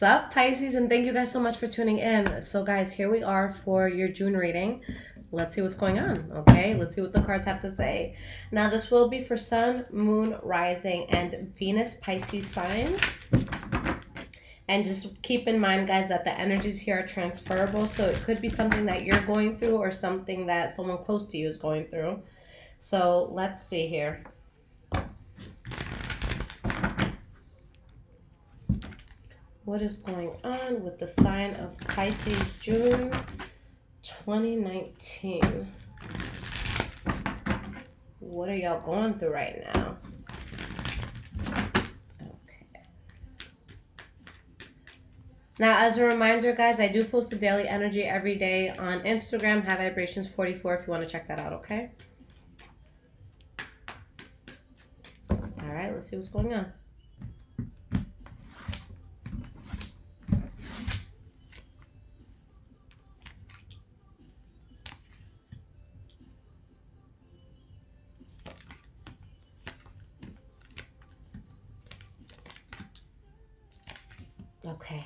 up, Pisces? And thank you guys so much for tuning in. So, guys, here we are for your June reading. Let's see what's going on, okay? Let's see what the cards have to say. Now, this will be for Sun, Moon, Rising, and Venus Pisces signs. And just keep in mind, guys, that the energies here are transferable. So it could be something that you're going through or something that someone close to you is going through. So let's see here. What is going on with the sign of Pisces, June 2019? What are y'all going through right now? Okay. Now, as a reminder, guys, I do post the daily energy every day on Instagram, High Vibrations 44, if you want to check that out, okay? All right, let's see what's going on. Okay.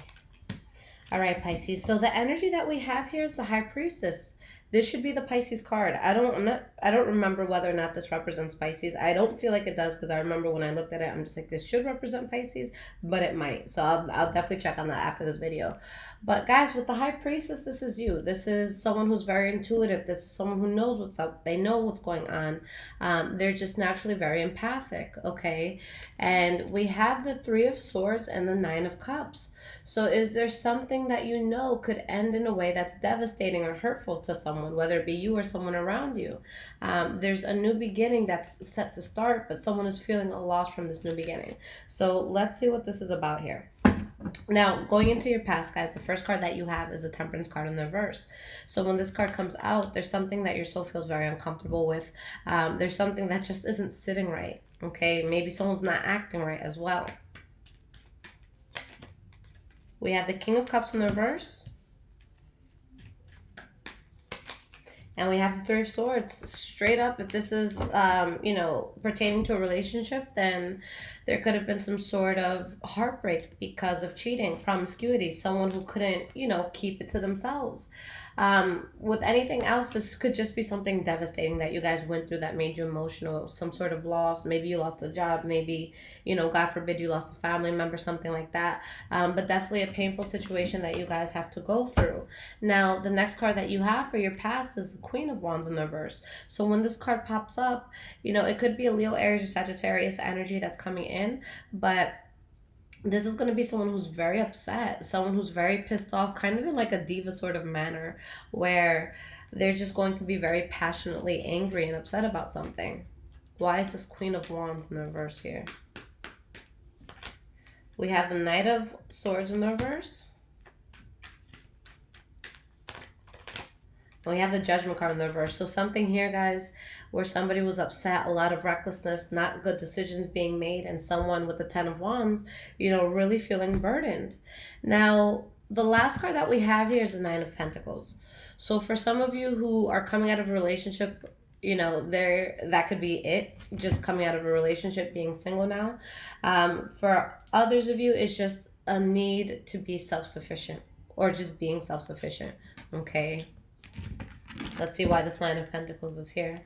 All right, Pisces. So the energy that we have here is the High Priestess. This should be the Pisces card. I don't remember whether or not this represents Pisces. I don't feel like it does because I remember when I looked at it, I'm just like, this should represent Pisces, but it might. So I'll definitely check on that after this video. But guys, with the High Priestess, this is you. This is someone who's very intuitive. This is someone who knows what's up. They know what's going on. They're just naturally very empathic, okay? And we have the Three of Swords and the Nine of Cups. So is there something that you know could end in a way that's devastating or hurtful to someone, whether it be you or someone around you? There's a new beginning that's set to start, but someone is feeling a loss from this new beginning. So let's see what this is about here. Now, going into your past, guys, the first card that you have is the Temperance card in the reverse. So when this card comes out, there's something that your soul feels very uncomfortable with. There's something that just isn't sitting right, okay? Maybe someone's not acting right as well. We have the King of Cups in the reverse. And we have the Three of Swords. Straight up, if this is, pertaining to a relationship, then there could have been some sort of heartbreak because of cheating, promiscuity, someone who couldn't, keep it to themselves. With anything else, this could just be something devastating that you guys went through that made you emotional, some sort of loss. Maybe you lost a job, maybe, God forbid you lost a family member, something like that. But definitely a painful situation that you guys have to go through. Now, the next card that you have for your past is the Queen of Wands in the reverse. So when this card pops up, it could be a Leo, Aries, or Sagittarius energy that's coming in, but this is going to be someone who's very upset, someone who's very pissed off, kind of in like a diva sort of manner, where they're just going to be very passionately angry and upset about something. Why is this Queen of Wands in the reverse here? We have the Knight of Swords in the reverse. And we have the Judgment card in the reverse. So something here, guys, where somebody was upset, a lot of recklessness, not good decisions being made, and someone with the Ten of Wands, really feeling burdened. Now, the last card that we have here is the Nine of Pentacles. So for some of you who are coming out of a relationship, that could be it, just coming out of a relationship, being single now. For others of you, it's just a need to be self-sufficient, or just being self-sufficient, okay? Let's see why this Nine of Pentacles is here.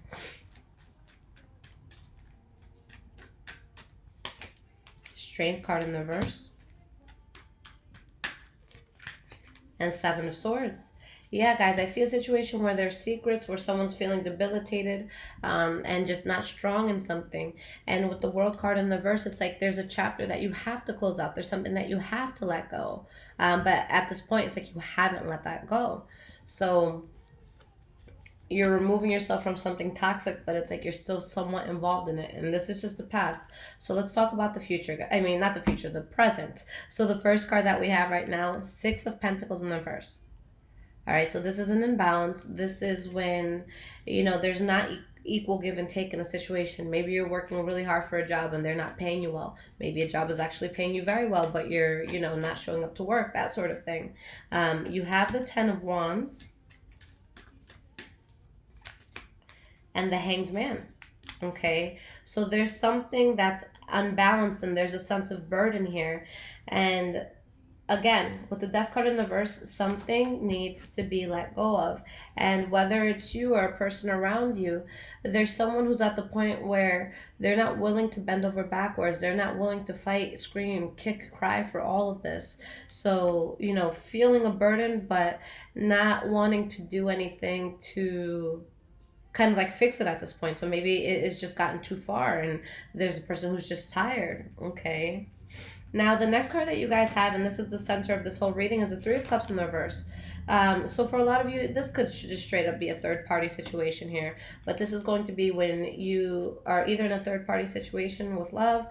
Strength card in the reverse. And Seven of Swords. Yeah, guys, I see a situation where there's secrets, where someone's feeling debilitated and just not strong in something. And with the World card in the reverse, it's like there's a chapter that you have to close out. There's something that you have to let go. But at this point, it's like you haven't let that go. So you're removing yourself from something toxic, but it's like you're still somewhat involved in it. And this is just the past. So let's talk about the future. I mean, not the future, the present. So the first card that we have right now, Six of Pentacles in the reverse. All right, so this is an imbalance. This is when, there's not equal give and take in a situation. Maybe you're working really hard for a job and they're not paying you well. Maybe a job is actually paying you very well, but you're, not showing up to work, that sort of thing. You have the Ten of Wands and the Hanged Man. Okay, so there's something that's unbalanced and there's a sense of burden here. And again, with the death card in the verse, something needs to be let go of. And whether it's you or a person around you, there's someone who's at the point where they're not willing to bend over backwards. They're not willing to fight, scream, kick, cry for all of this. So, feeling a burden, but not wanting to do anything to kind of like fix it at this point. So maybe it's just gotten too far and there's a person who's just tired. Okay. Now, the next card that you guys have, and this is the center of this whole reading, is the Three of Cups in the reverse. So for a lot of you, this could just straight up be a third-party situation here. But this is going to be when you are either in a third-party situation with love,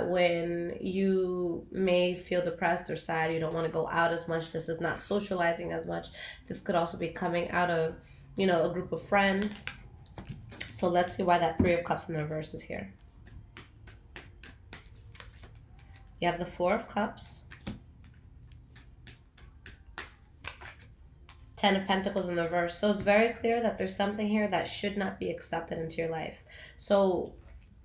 when you may feel depressed or sad, you don't want to go out as much, this is not socializing as much. This could also be coming out of, a group of friends. So let's see why that Three of Cups in the reverse is here. You have the Four of Cups, Ten of Pentacles in the reverse. So it's very clear that there's something here that should not be accepted into your life. So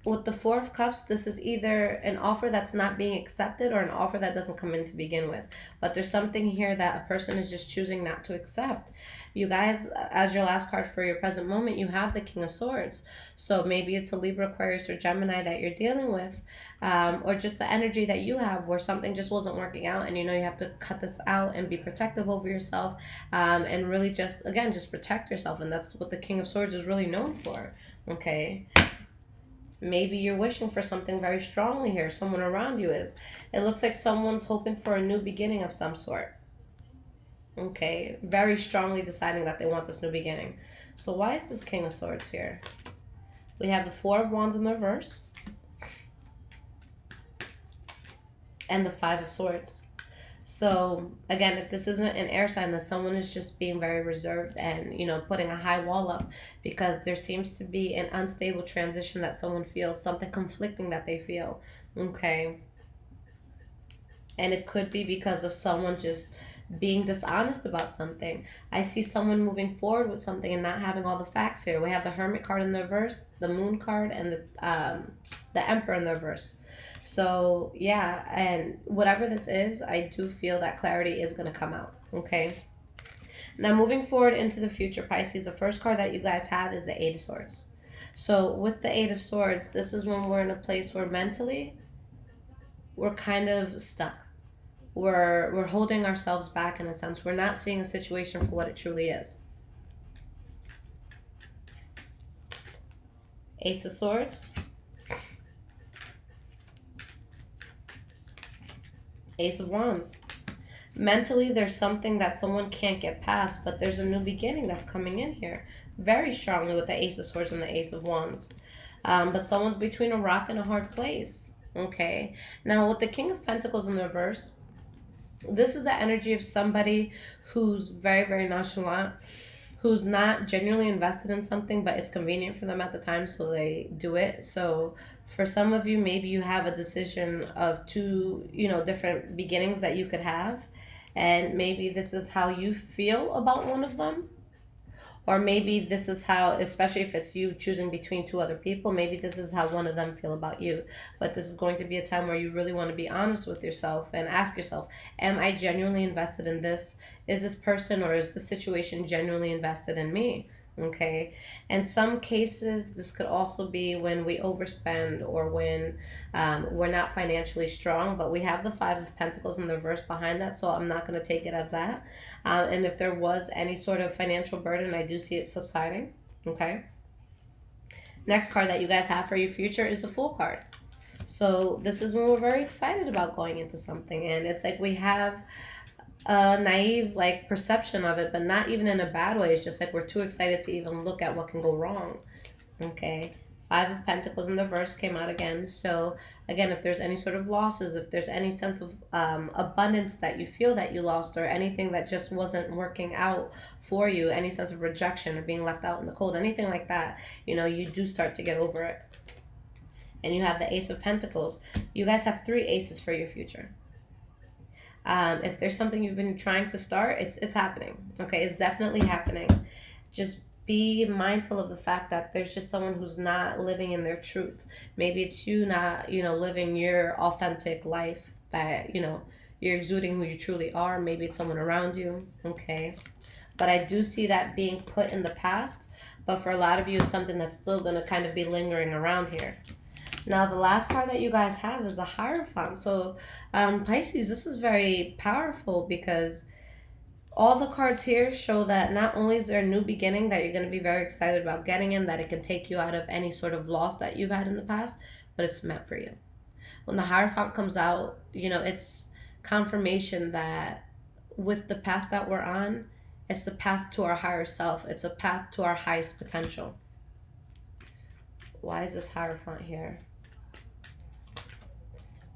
with the Four of Cups, this is either an offer that's not being accepted or an offer that doesn't come in to begin with. But there's something here that a person is just choosing not to accept. You guys, as your last card for your present moment, you have the King of Swords. So maybe it's a Libra, Aquarius, or Gemini that you're dealing with, or just the energy that you have where something just wasn't working out and you have to cut this out and be protective over yourself, and really just protect yourself. And that's what the King of Swords is really known for. Okay. Maybe you're wishing for something very strongly here. Someone around you is. It looks like someone's hoping for a new beginning of some sort. Okay. Very strongly deciding that they want this new beginning. So why is this King of Swords here? We have the Four of Wands in the reverse. And the Five of Swords. So again, if this isn't an air sign, that someone is just being very reserved and, putting a high wall up because there seems to be an unstable transition that someone feels, something conflicting that they feel. Okay. And it could be because of someone just being dishonest about something. I see someone moving forward with something and not having all the facts here. We have the Hermit card in the reverse, the Moon card, and the Emperor in the reverse. So yeah, and whatever this is, I do feel that clarity is going to come out. Okay. Now moving forward into the future, Pisces, the first card that you guys have is the Eight of Swords. So with the Eight of Swords, this is when we're in a place where mentally we're kind of stuck. We're holding ourselves back in a sense. We're not seeing a situation for what it truly is. Ace of Swords. Ace of Wands. Mentally, there's something that someone can't get past, but there's a new beginning that's coming in here. Very strongly with the Ace of Swords and the Ace of Wands. But someone's between a rock and a hard place. Okay. Now, with the King of Pentacles in the reverse, this is the energy of somebody who's very, very nonchalant, who's not genuinely invested in something, but it's convenient for them at the time, so they do it. So for some of you, maybe you have a decision of two, different beginnings that you could have, and maybe this is how you feel about one of them. Or maybe this is how, especially if it's you choosing between two other people, maybe this is how one of them feel about you. But this is going to be a time where you really want to be honest with yourself and ask yourself, am I genuinely invested in this? Is this person or is the situation genuinely invested in me? Okay. In some cases, this could also be when we overspend or when we're not financially strong, but we have the Five of Pentacles in the reverse behind that, so I'm not going to take it as that. And if there was any sort of financial burden, I do see it subsiding. Okay. Next card that you guys have for your future is the Fool card. So this is when we're very excited about going into something, and it's like we have a naive perception of it, but not even in a bad way. It's just like we're too excited to even look at what can go wrong. Okay. Five of Pentacles in the reverse came out again. So again, if there's any sort of losses, if there's any sense of abundance that you feel that you lost, or anything that just wasn't working out for you, any sense of rejection or being left out in the cold, anything like that, you do start to get over it. And you have the Ace of Pentacles. You guys have three aces for your future. If there's something you've been trying to start, it's happening. Okay, it's definitely happening. Just be mindful of the fact that there's just someone who's not living in their truth. Maybe it's you not, living your authentic life that, You're exuding who you truly are. Maybe it's someone around you. Okay. But I do see that being put in the past. But for a lot of you, it's something that's still going to kind of be lingering around here. Now, the last card that you guys have is a Hierophant. So, Pisces, this is very powerful because all the cards here show that not only is there a new beginning that you're going to be very excited about getting in, that it can take you out of any sort of loss that you've had in the past, but it's meant for you. When the Hierophant comes out, you know, it's confirmation that with the path that we're on, it's the path to our higher self. It's a path to our highest potential. Why is this Hierophant here?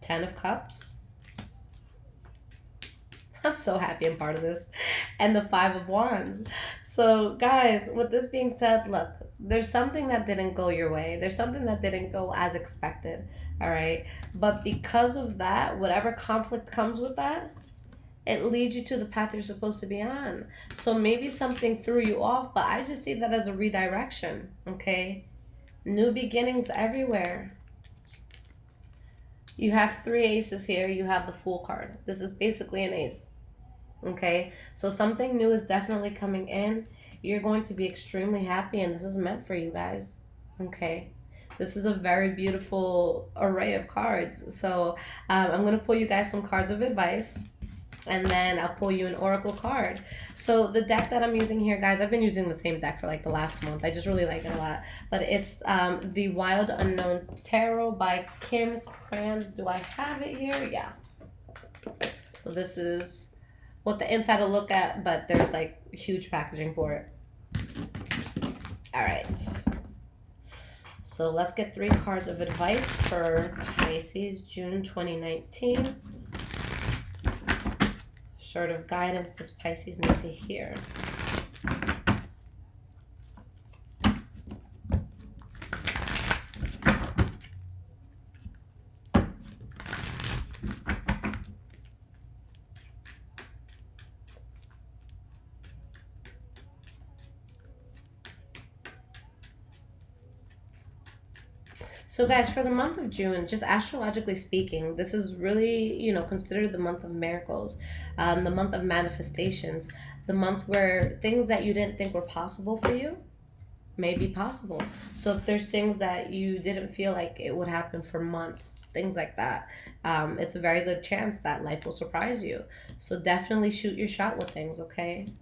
10 of Cups. I'm so happy I'm part of this. And the 5 of Wands. So, guys, with this being said, look, there's something that didn't go your way. There's something that didn't go as expected, all right? But because of that, whatever conflict comes with that, it leads you to the path you're supposed to be on. So maybe something threw you off, but I just see that as a redirection, okay? New beginnings everywhere. You have 3 aces here. You have the Fool card. This is basically an ace. Okay, so something new is definitely coming in. You're going to be extremely happy, and this is meant for you guys. Okay, this is a very beautiful array of cards. So I'm going to pull you guys some cards of advice, and then I'll pull you an oracle card. So the deck that I'm using here, guys, I've been using the same deck for like the last month. I just really like it a lot. But it's the Wild Unknown Tarot by Kim Krans. Do I have it here? Yeah. So this is what the inside will look at, but there's like huge packaging for it. All right. So let's get 3 cards of advice for Pisces, June 2019. Sort of guidance does Pisces need to hear? So guys, for the month of June, just astrologically speaking, this is really, you know, considered the month of miracles, the month of manifestations, the month where things that you didn't think were possible for you may be possible. So if there's things that you didn't feel like it would happen for months, things like that, it's a very good chance that life will surprise you. So definitely shoot your shot with things, okay?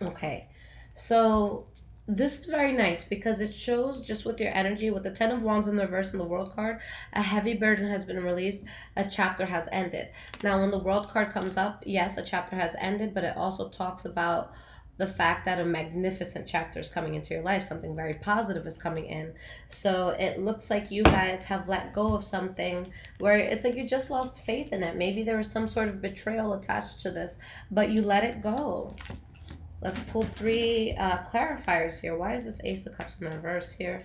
Okay, so this is very nice because it shows just with your energy, with the 10 of Wands in the reverse and the World card, a heavy burden has been released, a chapter has ended. Now, when the World card comes up, yes, a chapter has ended, but it also talks about the fact that a magnificent chapter is coming into your life. Something very positive is coming in. So it looks like you guys have let go of something where it's like you just lost faith in it. Maybe there was some sort of betrayal attached to this, but you let it go. Let's pull 3 clarifiers here. Why is this Ace of Cups in the reverse here?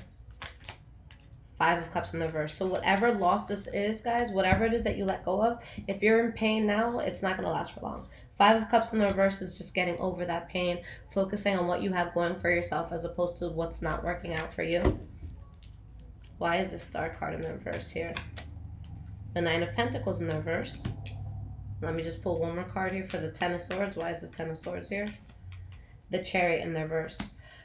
5 of Cups in the reverse. So whatever loss this is, guys, whatever it is that you let go of, if you're in pain now, it's not going to last for long. 5 of Cups in the reverse is just getting over that pain, focusing on what you have going for yourself as opposed to what's not working out for you. Why is this Star card in the reverse here? The 9 of Pentacles in the reverse. Let me just pull one more card here for the 10 of Swords. Why is this 10 of Swords here? The Chariot in the reverse.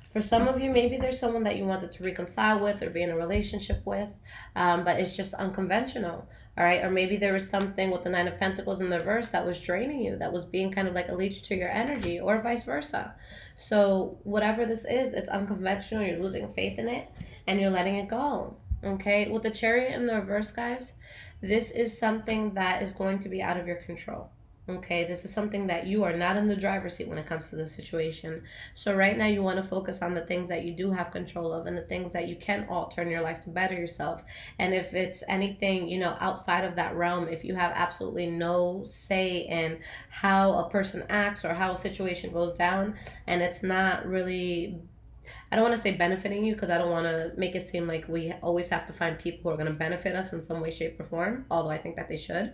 For some of you, maybe there's someone that you wanted to reconcile with or be in a relationship with, but it's just unconventional, all right? Or maybe there was something with the 9 of Pentacles in the reverse that was draining you, that was being kind of like a leech to your energy, or vice versa. So whatever this is, it's unconventional, you're losing faith in it, and you're letting it go, okay? With the Chariot in the reverse, guys, this is something that is going to be out of your control. Okay, this is something that you are not in the driver's seat when it comes to this situation. So right now you want to focus on the things that you do have control of and the things that you can alter in your life to better yourself. And if it's anything, you know, outside of that realm, if you have absolutely no say in how a person acts or how a situation goes down, and it's not really, I don't want to say benefiting you because I don't want to make it seem like we always have to find people who are going to benefit us in some way, shape, or form, although I think that they should.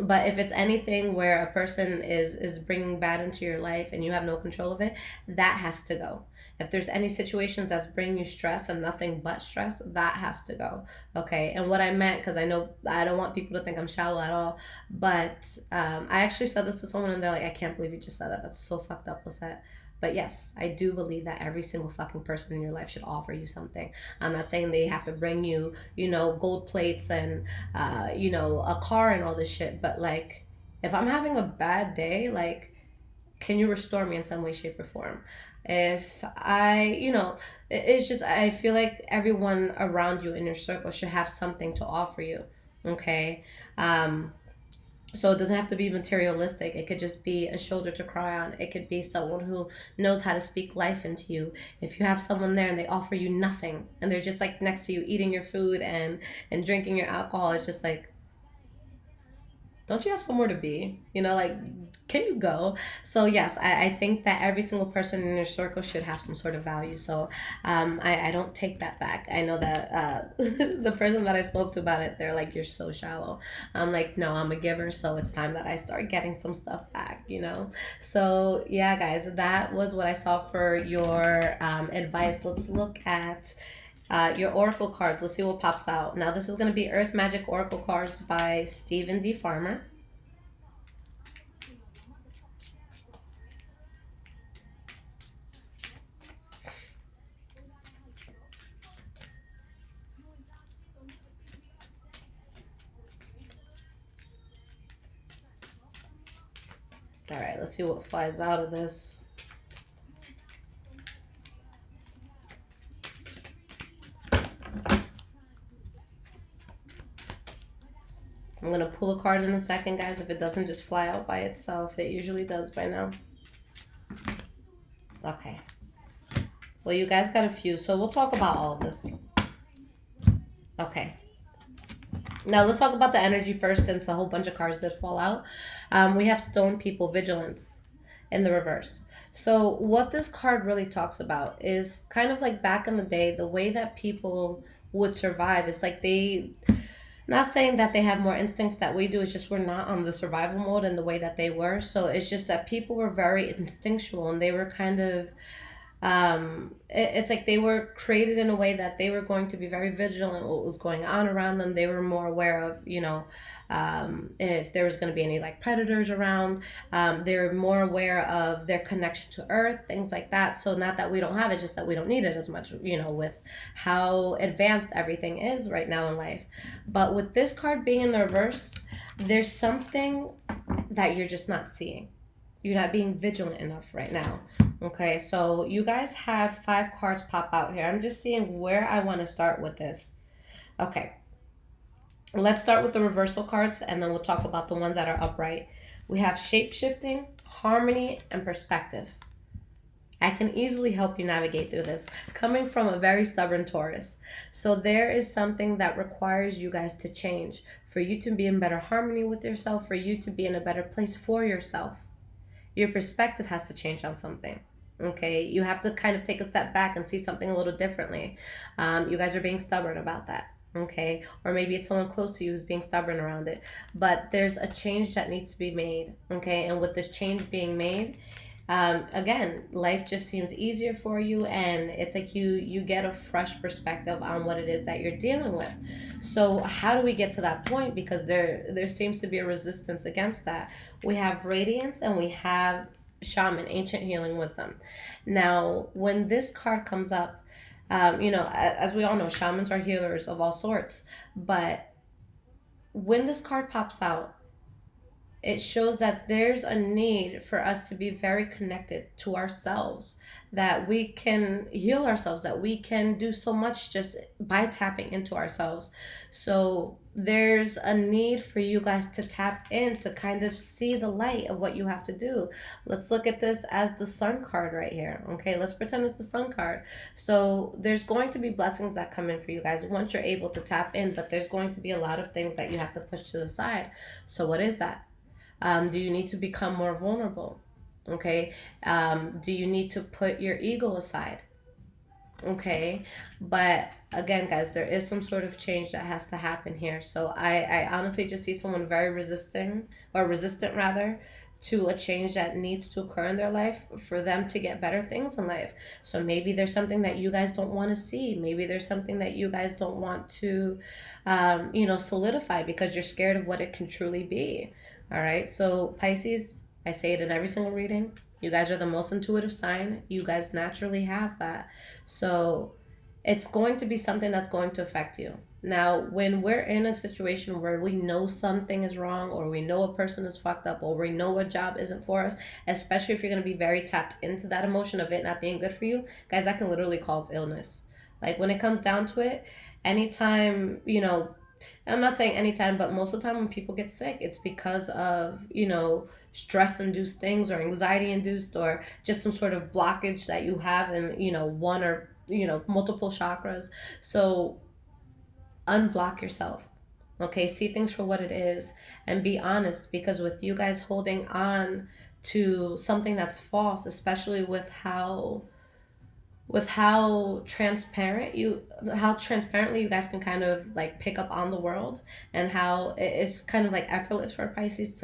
But if it's anything where a person is bringing bad into your life and you have no control of it, that has to go. If there's any situations that's bringing you stress and nothing but stress, that has to go. Okay. And what I meant, because I know I don't want people to think I'm shallow at all, but I actually said this to someone and they're like, I can't believe you just said that. That's so fucked up, Lissette. But yes, I do believe that every single fucking person in your life should offer you something. I'm not saying they have to bring you, gold plates and, a car and all this shit. But like, if I'm having a bad day, like, can you restore me in some way, shape, or form? If it's just, I feel like everyone around you in your circle should have something to offer you. Okay. So it doesn't have to be materialistic. It could just be a shoulder to cry on. It could be someone who knows how to speak life into you. If you have someone there and they offer you nothing and they're just like next to you eating your food and drinking your alcohol, it's just like, don't you have somewhere to be? Like, can you go? So yes, I think that every single person in your circle should have some sort of value. So I don't take that back. I know that the person that I spoke to about it, they're like, you're so shallow. I'm like, no, I'm a giver, so it's time that I start getting some stuff back. So yeah, guys, that was what I saw for your advice. Let's look at your oracle cards. Let's see what pops out. Now, this is going to be Earth Magic Oracle cards by Stephen D. Farmer. All right, let's see what flies out of this. I'm going to pull a card in a second, guys. If it doesn't just fly out by itself, it usually does by now. Okay. Well, you guys got a few, so we'll talk about all of this. Okay. Now, let's talk about the energy first, since a whole bunch of cards did fall out. We have Stone People, Vigilance in the reverse. So what this card really talks about is kind of like back in the day, the way that people would survive. It's like not saying that they have more instincts that we do, it's just we're not on the survival mode in the way that they were. So it's just that people were very instinctual and they were kind of it's like they were created in a way that they were going to be very vigilant what was going on around them. They were more aware of if there was going to be any like predators around. They were more aware of their connection to earth, things like that. So not that we don't have it, just that we don't need it as much, with how advanced everything is right now in life. But with this card being in the reverse, there's something that you're just not seeing. You're not being vigilant enough right now. Okay, so you guys have 5 cards pop out here. I'm just seeing where I want to start with this. Okay, let's start with the reversal cards and then we'll talk about the ones that are upright. We have shape-shifting, harmony, and perspective. I can easily help you navigate through this, coming from a very stubborn Taurus. So there is something that requires you guys to change, for you to be in better harmony with yourself, for you to be in a better place for yourself. Your perspective has to change on something. Okay, you have to kind of take a step back and see something a little differently. You guys are being stubborn about that. Okay, or maybe it's someone close to you who's being stubborn around it. But there's a change that needs to be made. Okay, and with this change being made, again, life just seems easier for you, and it's like you get a fresh perspective on what it is that you're dealing with. So how do we get to that point? Because there seems to be a resistance against that. We have radiance and we have shaman, ancient healing wisdom. Now, when this card comes up, as we all know, shamans are healers of all sorts. But when this card pops out, it shows that there's a need for us to be very connected to ourselves, that we can heal ourselves, that we can do so much just by tapping into ourselves. So there's a need for you guys to tap in, to kind of see the light of what you have to do. Let's look at this as the Sun card right here. Okay, let's pretend it's the Sun card. So there's going to be blessings that come in for you guys once you're able to tap in, but there's going to be a lot of things that you have to push to the side. So what is that? Do you need to become more vulnerable? Okay. Do you need to put your ego aside? Okay, but again, guys, there is some sort of change that has to happen here. So I honestly just see someone very resisting, or resistant rather, to a change that needs to occur in their life for them to get better things in life. So maybe there's something that you guys don't want to see. Maybe there's something that you guys don't want to, solidify because you're scared of what it can truly be. All right, so Pisces, I say it in every single reading. You guys are the most intuitive sign. You guys naturally have that. So it's going to be something that's going to affect you. Now, when we're in a situation where we know something is wrong, or we know a person is fucked up, or we know a job isn't for us, especially if you're going to be very tapped into that emotion of it not being good for you, guys, that can literally cause illness. Like when it comes down to it, anytime, I'm not saying anytime, but most of the time when people get sick, it's because of, stress induced things or anxiety induced or just some sort of blockage that you have in, one or, multiple chakras. So unblock yourself. Okay, see things for what it is and be honest, because with you guys holding on to something that's false, especially with how transparently you guys can kind of like pick up on the world, and how it's kind of like effortless for Pisces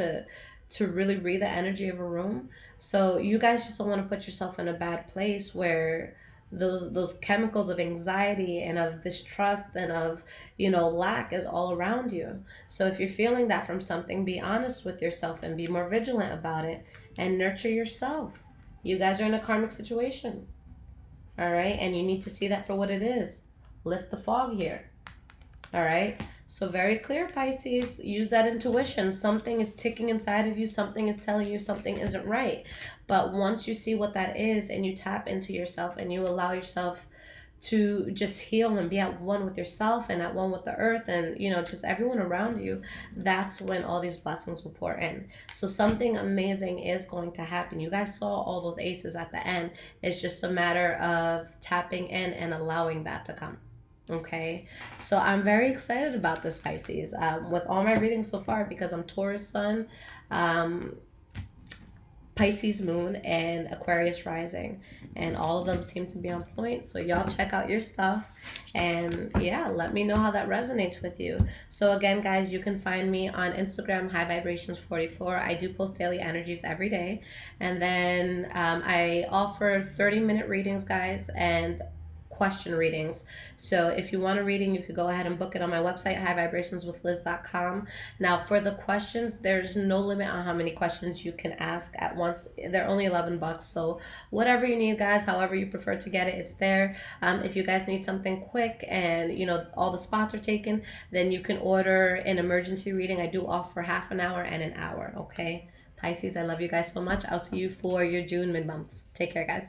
to really read the energy of a room. So you guys just don't want to put yourself in a bad place where those chemicals of anxiety and of distrust and of lack is all around you. So if you're feeling that from something, be honest with yourself and be more vigilant about it and nurture yourself. You guys are in a karmic situation. All right, and you need to see that for what it is. Lift the fog here. All right, so very clear, Pisces. Use that intuition. Something is ticking inside of you, something is telling you something isn't right. But once you see what that is and you tap into yourself and you allow yourself to just heal and be at one with yourself and at one with the earth and just everyone around you, that's when all these blessings will pour in. So something amazing is going to happen. You guys saw all those aces at the end. It's just a matter of tapping in and allowing that to come. Okay, so I'm very excited about this, Pisces, with all my readings so far, because I'm Taurus Sun, um, Pisces Moon, and Aquarius Rising, and all of them seem to be on point. So y'all check out your stuff, and yeah, let me know how that resonates with you. So again, guys, you can find me on Instagram, High Vibrations 44. I do post daily energies every day, and then I offer 30-minute readings, guys, and question readings. So if you want a reading, you could go ahead and book it on my website, highvibrationswithliz.com. Now for the questions, there's no limit on how many questions you can ask at once. They're only $11, so whatever you need, guys, however you prefer to get it, it's there. If you guys need something quick and all the spots are taken, then you can order an emergency reading. I do offer half an hour and an hour. Okay, Pisces, I love you guys so much. I'll see you for your June mid-months. Take care, guys.